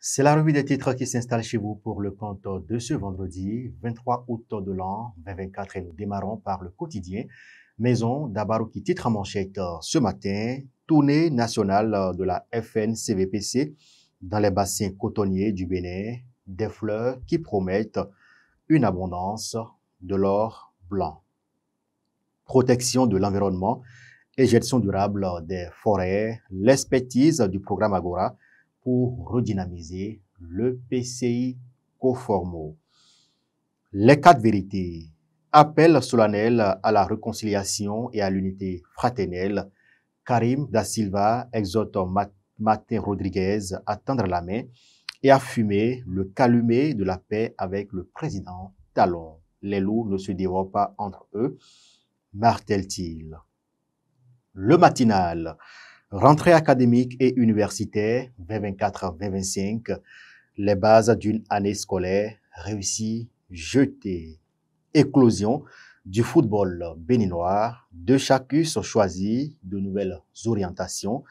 C'est la revue des titres qui s'installe chez vous pour le compte de ce vendredi 23 août de l'an 2024 et nous démarrons par le quotidien Maison d'Abaro qui titre en manchette ce matin, tournée nationale de la FNCVPC dans les bassins cotonniers du Bénin, des fleurs qui promettent une abondance de l'or blanc. Protection de l'environnement et gestion durable des forêts, l'expertise du programme Agora pour redynamiser le PCI Coformo. Les quatre vérités. Appel solennel à la réconciliation et à l'unité fraternelle. Karim Da Silva exhorte Martin Rodriguez à tendre la main et à fumer le calumet de la paix avec le président Talon. Les loups ne se dévorent pas entre eux, martèle-t-il. Le matinal. Rentrée académique et universitaire 2024-2025, les bases d'une année scolaire réussie, jetée. Éclosion du football béninois, deux chacus choisis de nouvelles orientations,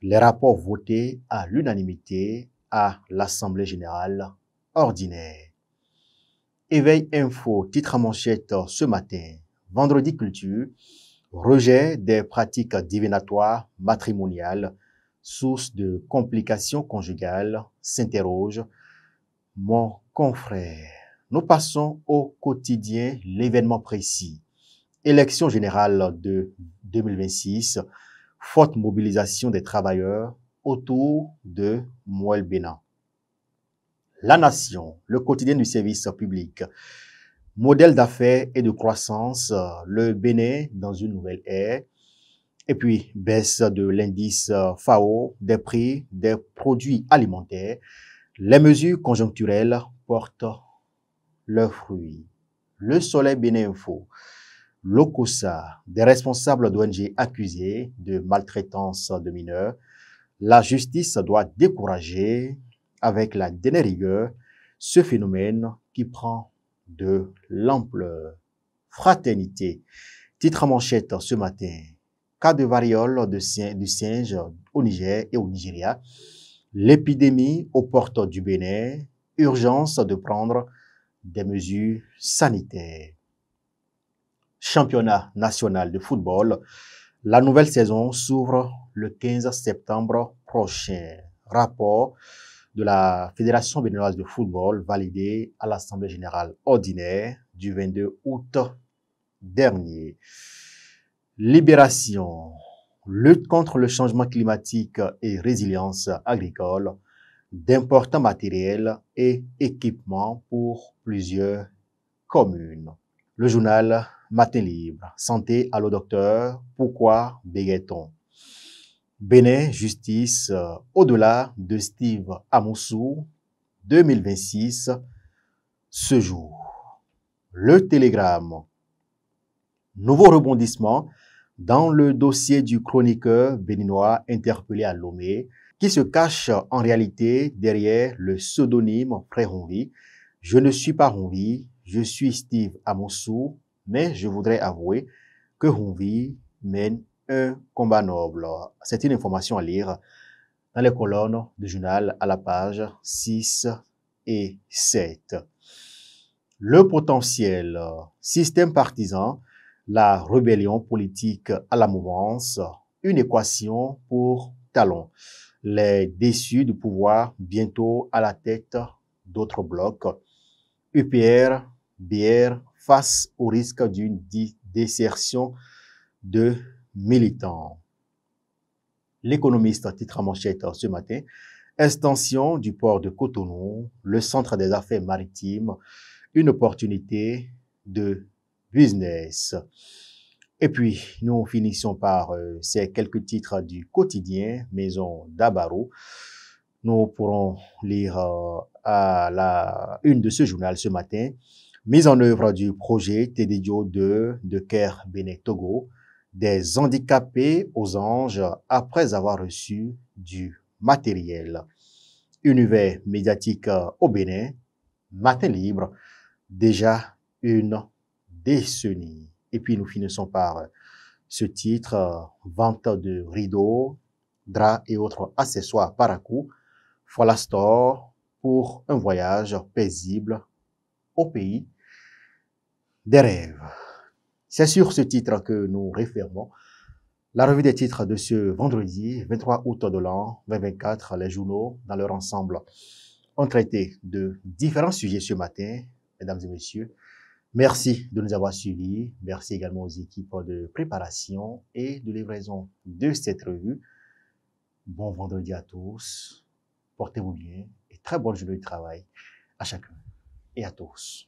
les rapports votés à l'unanimité à l'Assemblée générale ordinaire. Éveil info, titre à manchette ce matin, vendredi culture, rejet des pratiques divinatoires matrimoniales, source de complications conjugales, s'interroge mon confrère. Nous passons au quotidien, l'événement précis. Élection générale de 2026, forte mobilisation des travailleurs autour de Moël Bénin. La Nation, le quotidien du service public. Modèle d'affaires et de croissance, le Bénin dans une nouvelle ère. Et puis, baisse de l'indice FAO, des prix des produits alimentaires. Les mesures conjoncturelles portent leurs fruits. Le Soleil Bénin Info. L'OCOSA, des responsables d'ONG accusés de maltraitance de mineurs. La justice doit décourager avec la dernière rigueur ce phénomène qui prend de l'ampleur. Fraternité. Titre en manchette ce matin. Cas de variole du singe au Niger et au Nigeria. L'épidémie aux portes du Bénin. Urgence de prendre des mesures sanitaires. Championnat national de football. La nouvelle saison s'ouvre le 15 septembre prochain. Rapport de la Fédération béninoise de football validé à l'Assemblée générale ordinaire du 22 août dernier. Libération. Lutte contre le changement climatique et résilience agricole. D'importants matériels et équipements pour plusieurs communes. Le journal Matin Libre. Santé, allô docteur, pourquoi bégaye-t-on? Bénin, justice, au-delà de Steve Amoussou, 2026, ce jour. Le Télégramme. Nouveau rebondissement dans le dossier du chroniqueur béninois interpellé à Lomé, qui se cache en réalité derrière le pseudonyme Frère Honvi. Je ne suis pas Honvi, je suis Steve Amoussou, mais je voudrais avouer que Honvi mène un combat noble. C'est une information à lire dans les colonnes du journal à la page 6 et 7. Le potentiel, système partisan, la rébellion politique à la mouvance, une équation pour Talon. Les déçus du pouvoir bientôt à la tête d'autres blocs. UPR, BR face au risque d'une désertion de militants. L'économiste titre en manchette ce matin. Extension du port de Cotonou, le centre des affaires maritimes, une opportunité de business. Et puis, nous finissons par ces quelques titres du quotidien Maison d'Abaro. Nous pourrons lire à la une de ce journal ce matin. Mise en œuvre du projet Tédédio 2 de Caire Bénin Togo, des handicapés aux anges après avoir reçu du matériel. Univers médiatique au Bénin, Matin Libre, déjà une décennie. Et puis nous finissons par ce titre, vente de rideaux, draps et autres accessoires par à coup. Voilà Store, pour un voyage paisible au pays des rêves. C'est sur ce titre que nous refermons la revue des titres de ce vendredi 23 août de l'an 2024. Les journaux, dans leur ensemble, ont traité de différents sujets ce matin, mesdames et messieurs. Merci de nous avoir suivis. Merci également aux équipes de préparation et de livraison de cette revue. Bon vendredi à tous. Portez-vous bien et très bonne journée de travail à chacun et à tous.